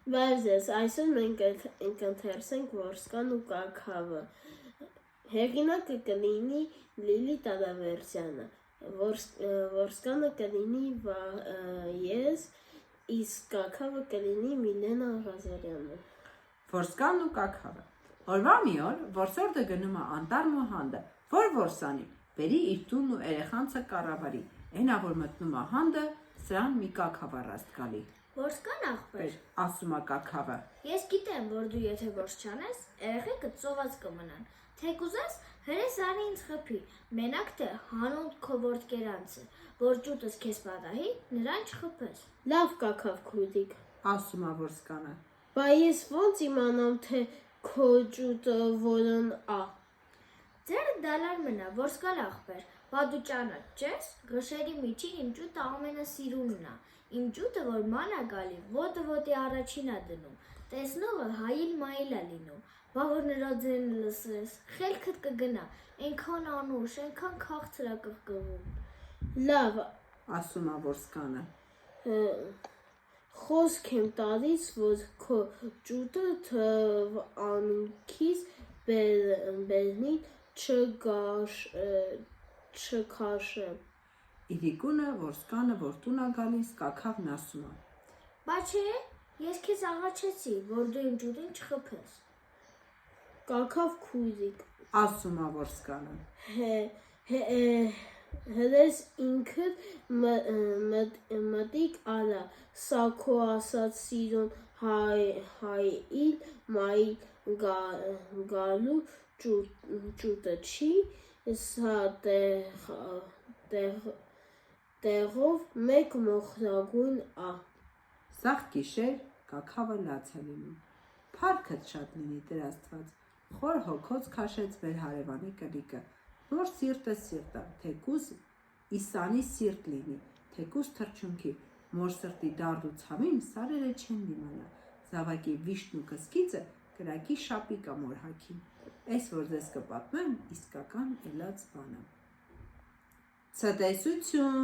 Բայց այսօր մենք կընթերցենք Որսկան ու Կաքավը։ Հեղինակը կլինի Լիլի Տադավերցյանը, Որսկանը կլինի ես, իսկ Կաքավը կլինի Միլենա Ղազարյանը։ Որսկան ու Կաքավը։ Օրվա մի օր որսորդը գնում է անտառ Մոհանդը, որ որսանի, բերի իր տունն ու երեխանցը կառավարի, այնա որ մտնում է հանդը, սրան մի Կաքավ առաստ գալի։ Որսկան աղբեր, ասում է Կաքավը, ես գիտեմ, որ դու եթե որս չանես, երեխեքը ծոված կմնան, թե կուզես, հրես անի ինձ խփի, մենակ թե հանուն քո որդկերանցը, որ ճուտս քեզ պատահի, նրան չխփես։ Լավ Կաքավ քույրիկ, ասում է Որսկանը, բա ես ոնց իմանամ, թե քո ճուտը որն ա։ Ձերը դալար մնա, Որսկան աղբեր, բա դու ճանաչ չես, ղշերի միջին իմ ճուտը ամենասիրունն ա, իմ ճուտը որ ման ա գալի, ոտը ոտի առաջին ա դնում, տեսնողը հայիլ մայիլ ա լինում, բա որ նրա ձերն լսես, խելքդ կգնա, այնքան անուշ, այնքան քաղցր ա կղկղում։ Լավ, ասում է Որսկանը, խոսք եմ տալիս, որ քո ճուտը թվանքից բերնին չքաշեմ։ իրիկունը Որսկանը որ տուն է գալիս, Կաքավն ասում է, Բա չէ, ես քեզ աղաչեցի, որ դու իմ ճուտին չխփես։ Կաքավ քույրիկ, ասում է Որսկանը, հրես ինքդ մտիկ արա, սա քո ասած սիրուն հայիլ մայիլ գալու ճուտը չի, սա տեղով մեկ մոխրագույն ա։ Սաղ գիշեր Կաքավը լաց է լինում, փառքդ շատ լինի Տեր Աստված, խոր հոգոց քաշեց մեր հարևանի կնիկը, որ սիրտը սիրտը, թեկուզ իսանի սիրտ լինի, թեկուզ թռչունքի, մոր սրտի դարդ ու ցավին սարերը չեն դիմանա, զավակի վիշտն ու կսկիծը կրակի շապիկ ա մոր հագին, այս որ ձեզ կպատմեմ իսկական ելած բանը։ Ցտեսություն։